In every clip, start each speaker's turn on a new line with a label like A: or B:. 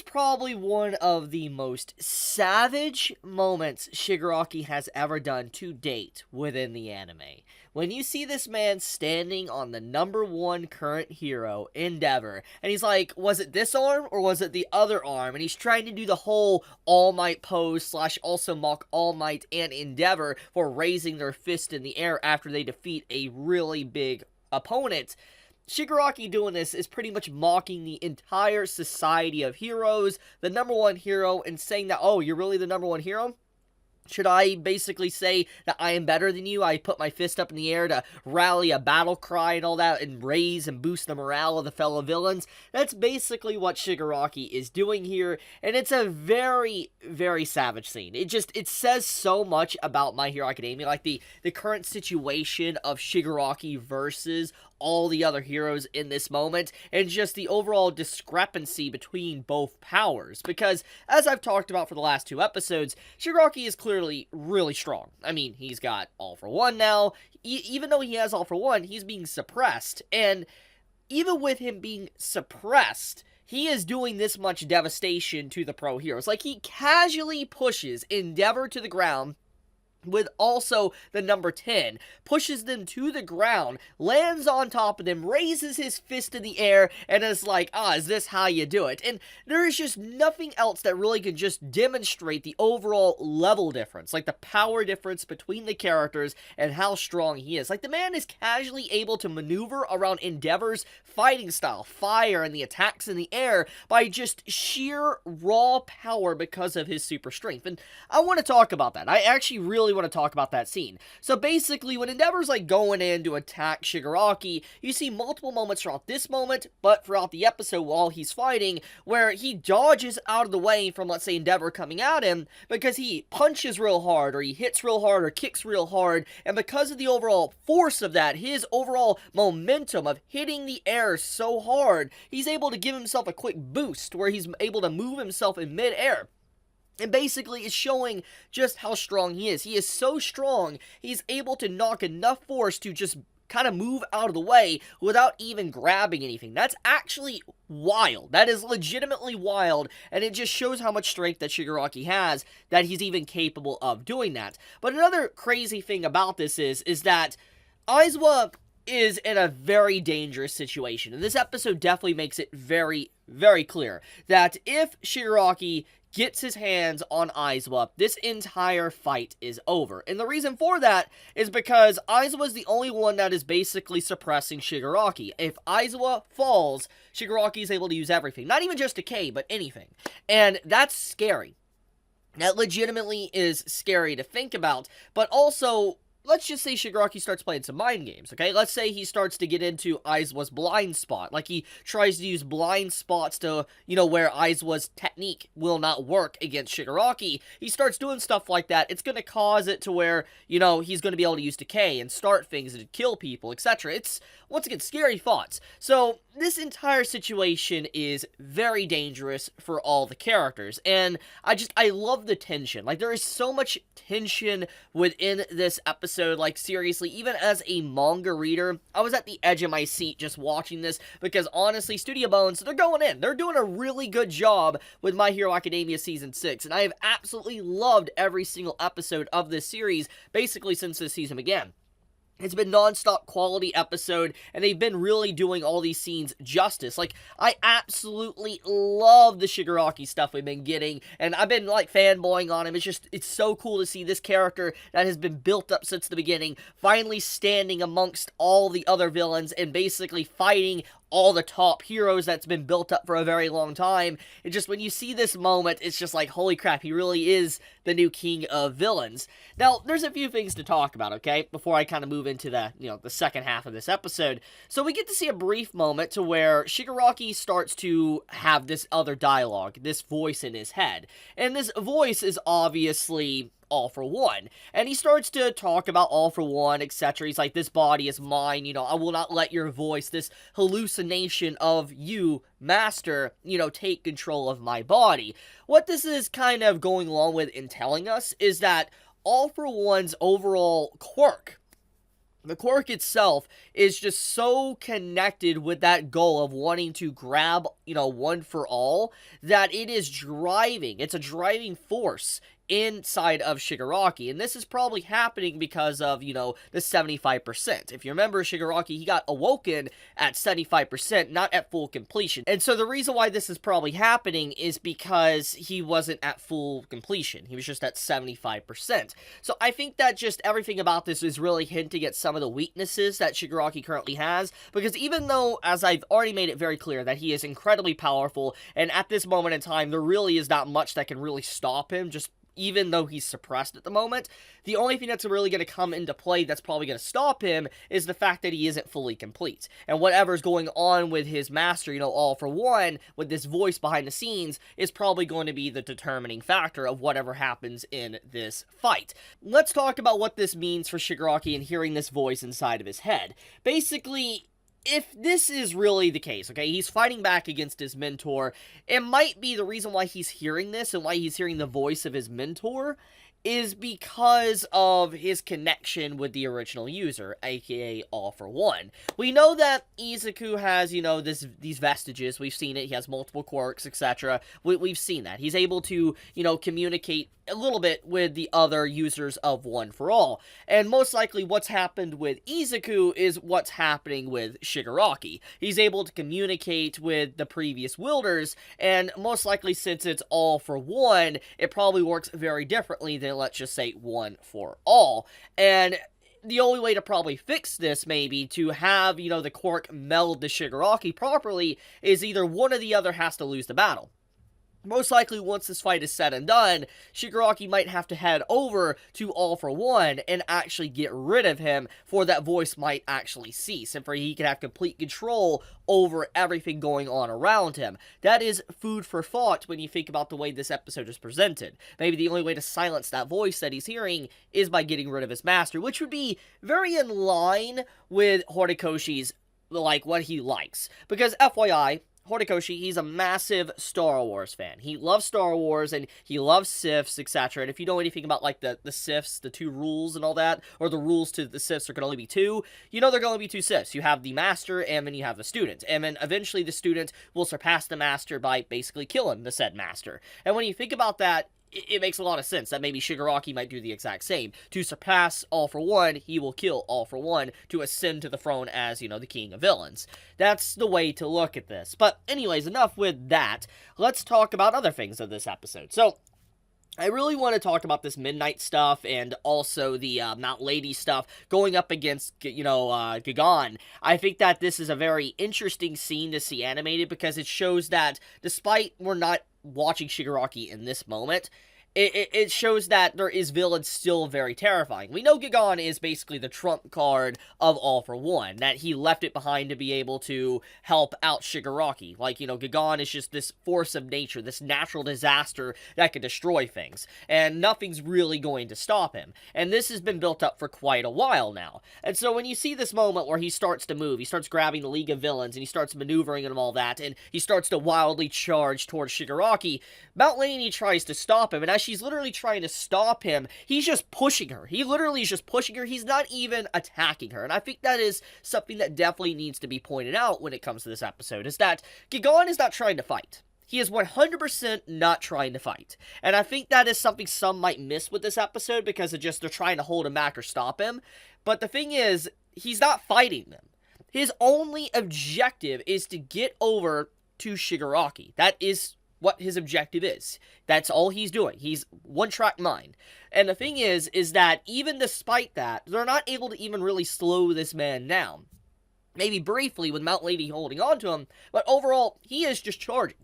A: probably one of the most savage moments Shigaraki has ever done to date within the anime. When you see this man standing on the number one current hero, Endeavor, and he's like, was it this arm or was it the other arm? And he's trying to do the whole All Might pose slash also mock All Might and Endeavor for raising their fist in the air after they defeat a really big opponent. Shigaraki doing this is pretty much mocking the entire society of heroes, the number one hero, and saying that, oh, you're really the number one hero? Should I basically say that I am better than you? I put my fist up in the air to rally a battle cry and all that and raise and boost the morale of the fellow villains. That's basically what Shigaraki is doing here, and it's a very, very savage scene. It says so much about My Hero Academia, like the current situation of Shigaraki versus all the other heroes in this moment, and just the overall discrepancy between both powers. Because, as I've talked about for the last 2 episodes, Shigaraki is clearly really strong. I mean, he's got All for One now. Even though he has All for One, he's being suppressed. And even with him being suppressed, he is doing this much devastation to the pro heroes. Like, he casually pushes Endeavor to the ground with also the number 10, pushes them to the ground, lands on top of them, raises his fist in the air, and is like, is this how you do it? And there is just nothing else that really can just demonstrate the overall level difference, like the power difference between the characters and how strong he is. Like, the man is casually able to maneuver around Endeavor's fighting style, fire, and the attacks in the air by just sheer raw power because of his super strength. And I want to talk about that. I actually really want to talk about that scene. So basically, when Endeavor's like going in to attack Shigaraki, you see multiple moments throughout this moment, but throughout the episode while he's fighting, where he dodges out of the way from, let's say, Endeavor coming at him, because he punches real hard, or he hits real hard, or kicks real hard, and because of the overall force of that, his overall momentum of hitting the air so hard, he's able to give himself a quick boost, where he's able to move himself in mid-air. And basically, it's showing just how strong he is. He is so strong, he's able to knock enough force to just kind of move out of the way without even grabbing anything. That's actually wild. That is legitimately wild, and it just shows how much strength that Shigaraki has, that he's even capable of doing that. But another crazy thing about this is that Aizawa is in a very dangerous situation, and this episode definitely makes it very, very clear that if Shigaraki gets his hands on Aizawa, this entire fight is over. And the reason for that is because Aizawa is the only one that is basically suppressing Shigaraki. If Aizawa falls, Shigaraki is able to use everything. Not even just a K, but anything. And that's scary. That legitimately is scary to think about, but also, let's just say Shigaraki starts playing some mind games, okay? Let's say he starts to get into Aizawa's blind spot. Like, he tries to use blind spots to, where Aizawa's technique will not work against Shigaraki. He starts doing stuff like that. It's going to cause it to where, he's going to be able to use decay and start things and kill people, etc. It's, once again, scary thoughts. So, this entire situation is very dangerous for all the characters. And I love the tension. Like, there is so much tension within this episode. Like, seriously, even as a manga reader, I was at the edge of my seat just watching this, because honestly, Studio Bones, they're going in. They're doing a really good job with My Hero Academia Season 6, and I have absolutely loved every single episode of this series, basically since this season began. It's been non-stop quality episode, and they've been really doing all these scenes justice. Like, I absolutely love the Shigaraki stuff we've been getting, and I've been, like, fanboying on him. It's so cool to see this character that has been built up since the beginning finally standing amongst all the other villains and basically fighting all the top heroes that's been built up for a very long time. It just, when you see this moment, it's just like, holy crap, he really is the new king of villains. Now, there's a few things to talk about, okay, before I kind of move into the, the second half of this episode. So we get to see a brief moment to where Shigaraki starts to have this other dialogue, this voice in his head. And this voice is obviously All for One. And he starts to talk about All for One, etc. He's like, this body is mine, I will not let your voice, this hallucination of you, master, take control of my body. What this is kind of going along with and telling us is that All for One's overall quirk The quirk itself is just so connected with that goal of wanting to grab, one for all, that it's a driving force inside of Shigaraki. And this is probably happening because of, the 75%. If you remember, Shigaraki, he got awoken at 75%, not at full completion. And so the reason why this is probably happening is because he wasn't at full completion. He was just at 75%. So I think that just everything about this is really hinting at some of the weaknesses that Shigaraki currently has, because even though, as I've already made it very clear, that he is incredibly powerful, and at this moment in time, there really is not much that can really stop him, just even though he's suppressed at the moment, the only thing that's really going to come into play that's probably going to stop him is the fact that he isn't fully complete. And whatever's going on with his master, all for one, with this voice behind the scenes, is probably going to be the determining factor of whatever happens in this fight. Let's talk about what this means for Shigaraki and hearing this voice inside of his head. Basically, if this is really the case, okay, he's fighting back against his mentor, it might be the reason why he's hearing this and why he's hearing the voice of his mentor is because of his connection with the original user, aka All For One. We know that Izuku has, these vestiges. We've seen it. He has multiple quirks, etc. We've seen that. He's able to, communicate a little bit with the other users of One For All. And most likely what's happened with Izuku is what's happening with Shigaraki. He's able to communicate with the previous wielders, and most likely since it's All For One, it probably works very differently than, let's just say, One For All. And the only way to probably fix this, maybe, to have, the quirk meld to Shigaraki properly, is either one or the other has to lose the battle. Most likely, once this fight is said and done, Shigaraki might have to head over to All For One and actually get rid of him, for that voice might actually cease, and for he can have complete control over everything going on around him. That is food for thought when you think about the way this episode is presented. Maybe the only way to silence that voice that he's hearing is by getting rid of his master, which would be very in line with Horikoshi's, what he likes. Because, FYI, Horikoshi, he's a massive Star Wars fan. He loves Star Wars, and he loves Siths, etc. And if you know anything about, the Siths, the two rules and all that, or the rules to the Siths, there can only be two, there can only be two Siths. You have the Master, and then you have the student. And then eventually the student will surpass the Master by basically killing the said Master. And when you think about that, it makes a lot of sense that maybe Shigaraki might do the exact same. To surpass All For One, he will kill All For One to ascend to the throne as, the king of villains. That's the way to look at this. But anyways, enough with that. Let's talk about other things of this episode. So, I really want to talk about this Midnight stuff and also the Mount Lady stuff going up against, Gigan. I think that this is a very interesting scene to see animated because it shows that despite we're not watching Shigaraki in this moment, it shows that there is villains still very terrifying. We know Gigan is basically the trump card of All For One, that he left it behind to be able to help out Shigaraki. Gigan is just this force of nature, this natural disaster that can destroy things, and nothing's really going to stop him. And this has been built up for quite a while now. And so when you see this moment where he starts to move, he starts grabbing the League of Villains, and he starts maneuvering and all that, and he starts to wildly charge towards Shigaraki, Mount Lady tries to stop him, and as she's literally trying to stop him, he's just pushing her. He literally is just pushing her. He's not even attacking her. And I think that is something that definitely needs to be pointed out when it comes to this episode, is that Gigan is not trying to fight. He is 100% not trying to fight. And I think that is something some might miss with this episode because they're trying to hold him back or stop him. But the thing is, he's not fighting them. His only objective is to get over to Shigaraki. That is what his objective is. That's all he's doing. He's one-track mind. And the thing is that even despite that, they're not able to even really slow this man down. Maybe briefly with Mount Lady holding on to him, but overall, he is just charging.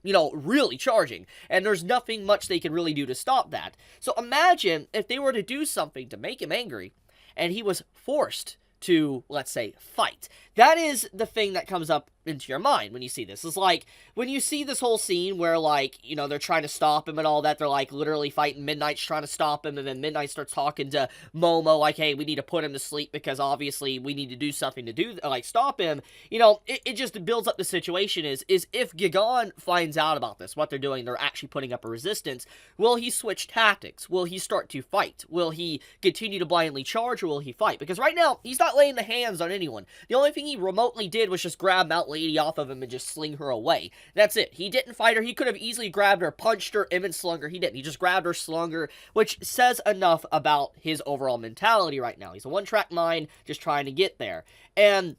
A: Really charging. And there's nothing much they can really do to stop that. So imagine if they were to do something to make him angry, and he was forced to, let's say, fight. That is the thing that comes up into your mind when you see this. It's like, when you see this whole scene where, like, you know, they're trying to stop him and all that, they're, like, literally fighting. Midnight's trying to stop him, and then Midnight starts talking to Momo, like, hey, we need to put him to sleep because obviously we need to do something to do, like, stop him. You know, it just builds up the situation is if Gigan finds out about this, what they're doing, they're actually putting up a resistance, will he switch tactics? Will he start to fight? Will he continue to blindly charge, or will he fight? Because right now, he's not laying the hands on anyone. The only thing he remotely did was just grab Mount Lady off of him and just sling her away. That's it. He didn't fight her. He could have easily grabbed her, punched her, even slung her. He didn't. He just grabbed her, slung her, which says enough about his overall mentality right now. He's a one-track mind, just trying to get there. And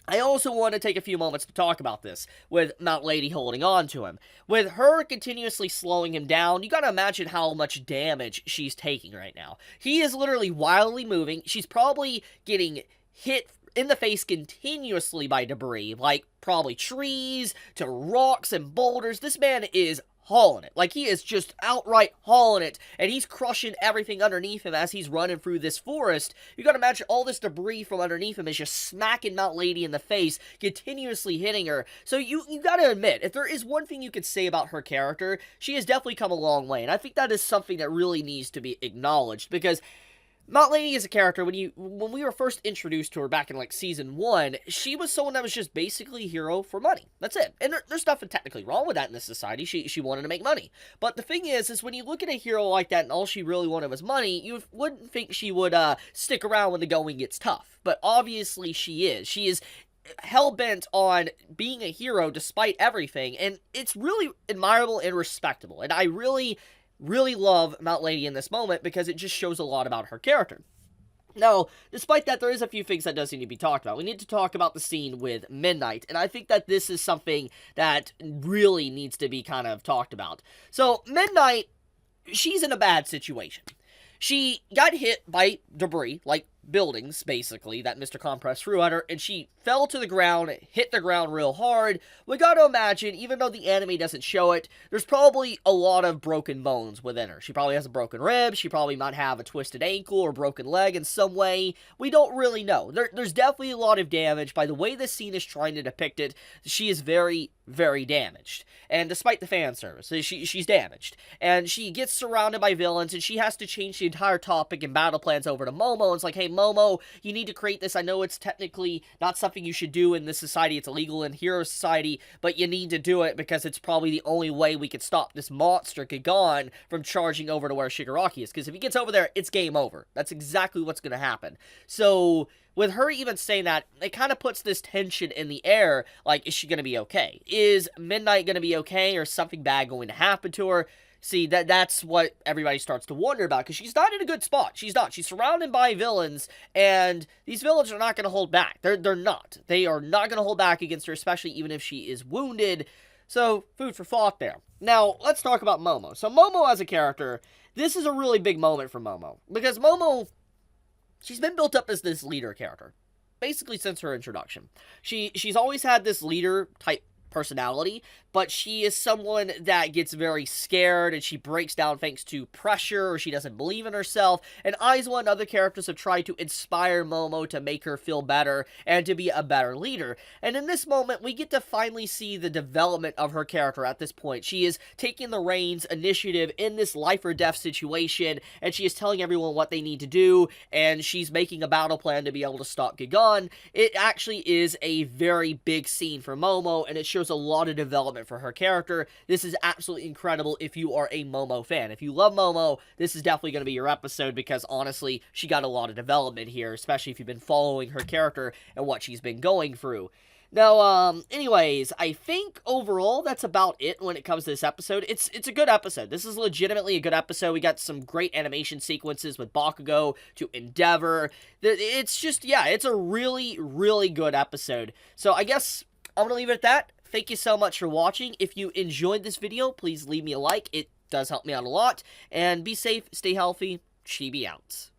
A: I also want to take a few moments to talk about this, with Mount Lady holding on to him. With her continuously slowing him down, you gotta imagine how much damage she's taking right now. He is literally wildly moving. She's probably getting hit in the face continuously by debris, like probably trees to rocks and boulders. This man is hauling it. Like, he is just outright hauling it, and he's crushing everything underneath him as he's running through this forest. You gotta imagine all this debris from underneath him is just smacking Mount Lady in the face, continuously hitting her. So you gotta admit, if there is one thing you could say about her character, she has definitely come a long way, and I think that is something that really needs to be acknowledged, because Mount Lady is a character, when we were first introduced to her back in, like, Season 1, she was someone that was just basically a hero for money. That's it. And there's nothing technically wrong with that in this society. She wanted to make money. But the thing is when you look at a hero like that and all she really wanted was money, you wouldn't think she would stick around when the going gets tough. But obviously she is. She is hell-bent on being a hero despite everything, and it's really admirable and respectable. And I really love Mount Lady in this moment because it just shows a lot about her character. Now, despite that, there is a few things that does need to be talked about. We need to talk about the scene with Midnight, and I think that this is something that really needs to be kind of talked about. So, Midnight, she's in a bad situation. She got hit by debris, like buildings, basically, that Mr. Compress threw at her, and she fell to the ground, hit the ground real hard. We gotta imagine, even though the anime doesn't show it, there's probably a lot of broken bones within her. She probably has a broken rib, she probably might have a twisted ankle or broken leg in some way. We don't really know. There's definitely a lot of damage. By the way this scene is trying to depict it, she is very, very damaged. And despite the fan service, she's damaged. And she gets surrounded by villains, and she has to change the entire topic and battle plans over to Momo. And it's like, hey, Momo, you need to create this. I know it's technically not something you should do in this society. It's illegal in Hero Society, but you need to do it because it's probably the only way we could stop this monster, Gigan, from charging over to where Shigaraki is. Because if he gets over there, it's game over. That's exactly what's going to happen. So with her even saying that, it kind of puts this tension in the air, like, is she going to be okay? Is Midnight going to be okay, or is something bad going to happen to her? See, that's what everybody starts to wonder about, because she's not in a good spot. She's not. She's surrounded by villains, and these villains are not going to hold back. They're not. They are not going to hold back against her, especially even if she is wounded. So, food for thought there. Now, let's talk about Momo. So, Momo as a character, this is a really big moment for Momo, because Momo, she's been built up as this leader character, basically since her introduction. She's always had this leader-type personality, but she is someone that gets very scared, and she breaks down thanks to pressure, or she doesn't believe in herself, and Aizawa and other characters have tried to inspire Momo to make her feel better, and to be a better leader. And in this moment, we get to finally see the development of her character at this point. She is taking the reins, initiative in this life or death situation, and she is telling everyone what they need to do, and she's making a battle plan to be able to stop Gigan. It actually is a very big scene for Momo, and it shows a lot of development for her character. This is absolutely incredible if you are a Momo fan. If you love Momo, this is definitely going to be your episode, because honestly, she got a lot of development here, especially if you've been following her character and what she's been going through. Now, anyways, I think overall that's about it when it comes to this episode. It's a good episode. This is legitimately a good episode. We got some great animation sequences with Bakugo to Endeavor. It's just, yeah, it's a really, really good episode. So I guess I'm going to leave it at that. Thank you so much for watching. If you enjoyed this video, please leave me a like. It does help me out a lot. And be safe, stay healthy. Chibi out.